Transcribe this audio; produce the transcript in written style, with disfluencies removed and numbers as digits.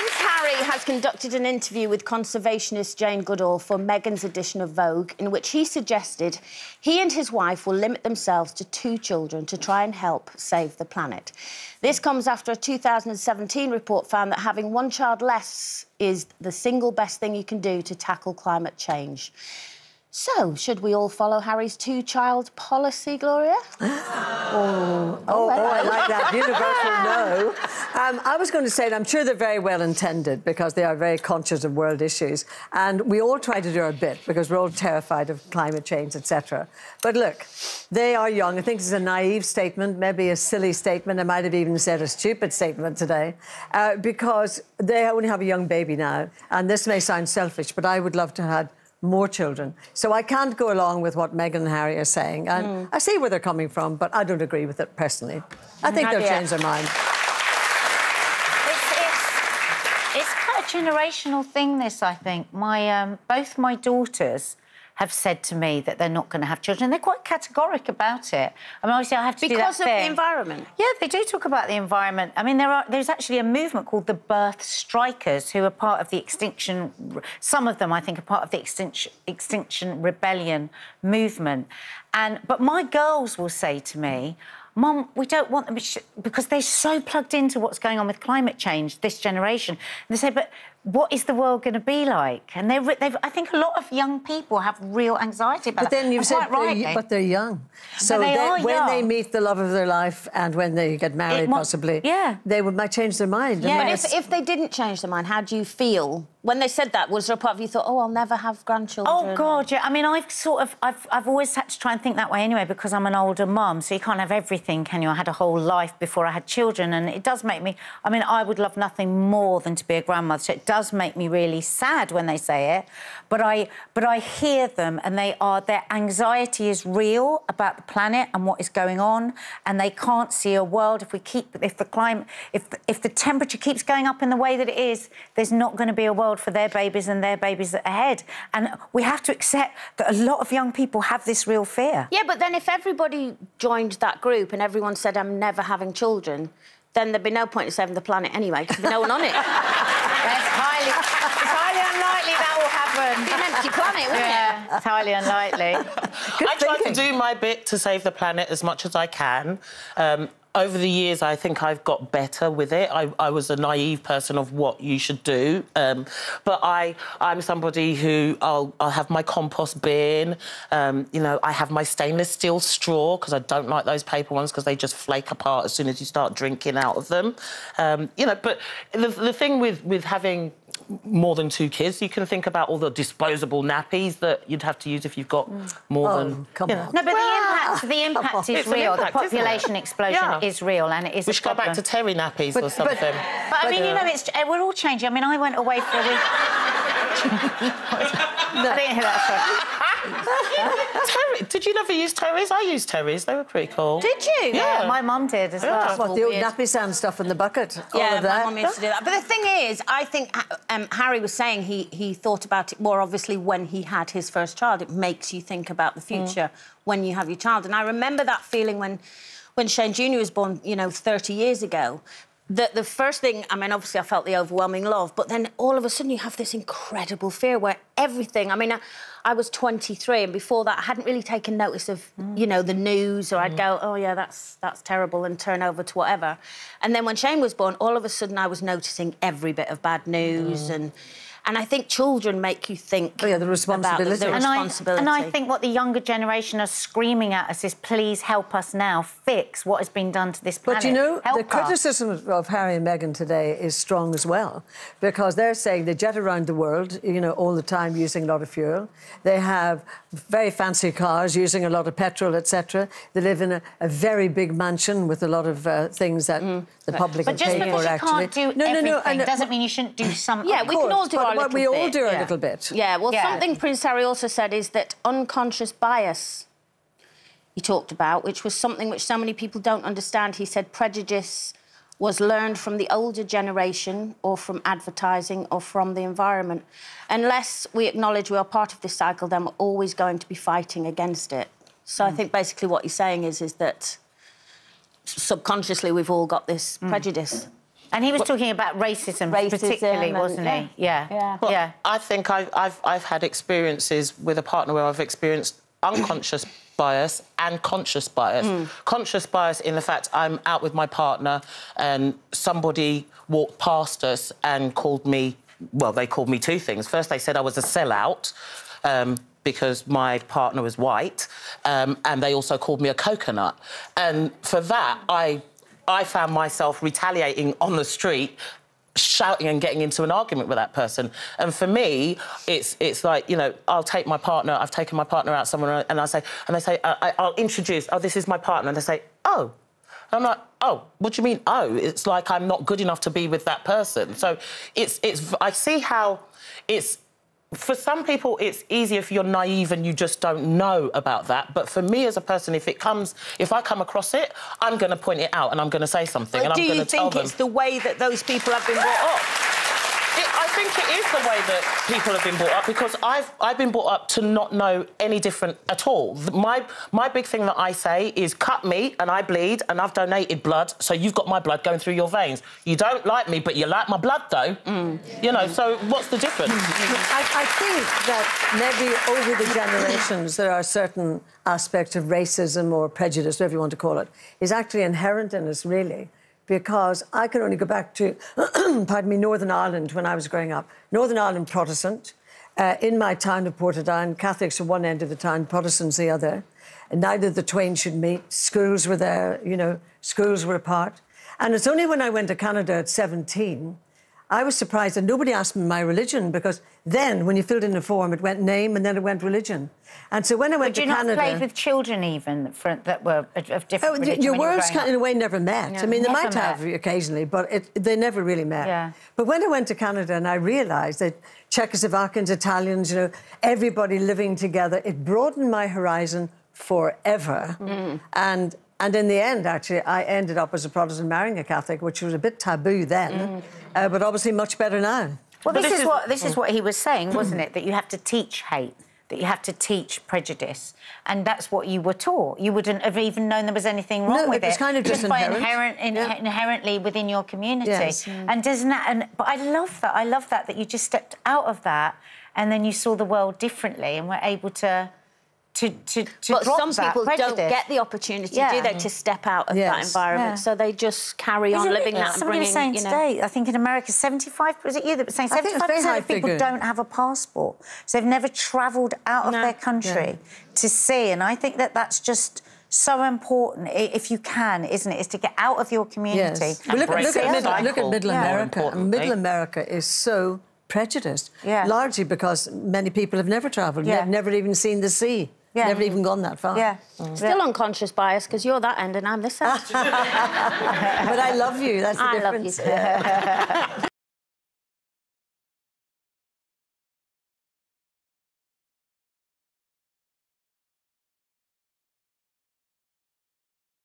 Prince Harry has conducted an interview with conservationist Jane Goodall for Meghan's edition of Vogue, in which he suggested he and his wife will limit themselves to 2 children to try and help save the planet. This comes after a 2017 report found that having 1 child less is the single best thing you can do to tackle climate change. So, should we all follow Harry's 2-child policy, Gloria? I like that. Universal no. I was going to say, and I'm sure they're very well intended because they are very conscious of world issues. And we all try to do our bit because we're all terrified of climate change, etc. But look, they are young. I think it's a naive statement, maybe a silly statement. I might have even said a stupid statement today because they only have a young baby now. And this may sound selfish, but I would love to have more children. So I can't go along with what Meghan and Harry are saying. And I see where they're coming from, but I don't agree with it personally. I think they'll change their mind. It's quite a generational thing, this, I think. Both my daughters have said to me that they're not going to have children. They're quite categoric about it. I mean, obviously, I have to do that because of the environment. Yeah, they do talk about the environment. I mean, there's actually a movement called the Birth Strikers who are part of the extinction... Some of them, I think, are part of the Extinction Rebellion movement. But my girls will say to me, Mum, we don't want them... Because they're so plugged into what's going on with climate change, this generation. And they say, but what is the world going to be like? And I think a lot of young people have real anxiety about that. But then you've said, but they're young. So when they meet the love of their life and when they get married, possibly, they might change their mind. Yeah, but if they didn't change their mind, how do you feel? When they said that, was there a part of you thought, oh, I'll never have grandchildren? Oh, God, yeah. I mean, I've always had to try and think that way anyway because I'm an older mum, so you can't have everything, can you? I had a whole life before I had children, and it does make me... I mean, I would love nothing more than to be a grandmother, so it does make me really sad when they say it, but I hear them, and their anxiety is real about the planet and what is going on, and they can't see a world if the temperature keeps going up in the way that it is, there's not going to be a world for their babies and their babies ahead. And we have to accept that a lot of young people have this real fear. Yeah, but then if everybody joined that group and everyone said, I'm never having children, then there'd be no point in saving the planet anyway, because there'd be no one on it. It's highly unlikely that will happen. It'd be an empty planet, wouldn't it? It's highly unlikely. I try to do my bit to save the planet as much as I can. Over the years, I think I've got better with it. I was a naive person of what you should do. But I'm somebody who I'll have my compost bin. You know, I have my stainless steel straw because I don't like those paper ones because they just flake apart as soon as you start drinking out of them. You know, but the thing with having more than 2 kids, you can think about all the disposable nappies that you'd have to use if you've got more than... Come on. No, but the impact is real. The population explosion is real, and it is we should go back to terry nappies or something. But I mean, you know, we're all changing. I mean, I went away for a week... I didn't hear that, sorry. Did you never use terries? I used terries. They were pretty cool. Did you? Yeah, my mum did as well. What, the old nappy sand stuff in the bucket? Yeah, my mum used to do that. But the thing is, I think Harry was saying he thought about it more, obviously, when he had his first child. It makes you think about the future when you have your child. And I remember that feeling when Shane Jr. was born, you know, 30 years ago. The first thing, I mean, obviously I felt the overwhelming love, but then all of a sudden you have this incredible fear where everything... I mean, I was 23, and before that I hadn't really taken notice of, you know, the news, or I'd go, oh, yeah, that's terrible, and turn over to whatever. And then when Shane was born, all of a sudden I was noticing every bit of bad news, and I think children make you think... Oh, yeah, the responsibility. And I think what the younger generation are screaming at us is, please help us now fix what has been done to this planet. But, you know, the criticism of Harry and Meghan today is strong as well, because they're saying they jet around the world, you know, all the time using a lot of fuel. They have very fancy cars using a lot of petrol, etc. They live in a very big mansion with a lot of things that the public are paying for, actually. But just because you can't do everything doesn't mean you shouldn't do something. Yeah, we can all do our little bit. We all do a little bit. Yeah, well, something Prince Harry also said is that unconscious bias he talked about, which was something which so many people don't understand. He said prejudice was learned from the older generation or from advertising or from the environment. Unless we acknowledge we are part of this cycle, then we're always going to be fighting against it. So I think basically what he's saying is that subconsciously we've all got this prejudice. And he was talking about racism particularly, wasn't he? Yeah. Well, yeah. I think I've had experiences with a partner where I've experienced unconscious bias and conscious bias. Conscious bias in the fact I'm out with my partner and somebody walked past us and called me, well, they called me two things. First, they said I was a sellout because my partner was white, and they also called me a coconut. And for that, I found myself retaliating on the street, shouting and getting into an argument with that person. And for me, it's like, you know, I've taken my partner out somewhere, and they say, I'll introduce, oh, this is my partner, and they say, oh. I'm like, oh, what do you mean, oh? It's like I'm not good enough to be with that person. So I see how it's, for some people, it's easier if you're naive and you just don't know about that. But for me as a person, if I come across it, I'm going to point it out and I'm going to say something. But and I'm going to tell them. do you think it's the way that those people have been brought up? I think it is the way that people have been brought up, because I've been brought up to not know any different at all. My big thing that I say is cut me and I bleed and I've donated blood, so you've got my blood going through your veins. You don't like me, but you like my blood, though. You know, so what's the difference? I think that maybe over the generations there are certain aspects of racism or prejudice, whatever you want to call it, is actually inherent in us, really. Because I can only go back to, pardon me, Northern Ireland when I was growing up. Northern Ireland Protestant. In my town of Portadown, Catholics at one end of the town, Protestants the other. And neither the twain should meet. Schools were there, you know, schools were apart. And it's only when I went to Canada at 17, I was surprised that nobody asked me my religion, because then, when you filled in the form, it went name and then it went religion. And so when I went to Canada... But you not played with children even that were of different religion? Your worlds, in a way, never met. Yeah, I mean, they might have occasionally, but they never really met. Yeah. But when I went to Canada and I realised that Czechoslovakians, Italians, you know, everybody living together, it broadened my horizon forever. And in the end, actually, I ended up as a Protestant marrying a Catholic, which was a bit taboo then, but obviously much better now. Well, this is what he was saying, wasn't it? That you have to teach hate, that you have to teach prejudice, and that's what you were taught. You wouldn't have even known there was anything wrong with it. No, it was kind of just by inherent. inherently within your community. Yes. And doesn't that? But I love that. I love that you just stepped out of that, and then you saw the world differently, and were able to. But some people don't get the opportunity, do they, to step out of that environment, so they just carry on living that. Somebody was saying today, I think in America, 75%, was it you that was saying 75% of people don't have a passport, so they've never travelled out of their country to see, and I think that that's just so important, if you can, isn't it, is to get out of your community. Yes. Well, look at Middle America. Middle America is so prejudiced, largely because many people have never travelled, they've never even seen the sea. Never even gone that far. Still unconscious bias, because you're that end and I'm this end. But I love you, that's the difference. I love you.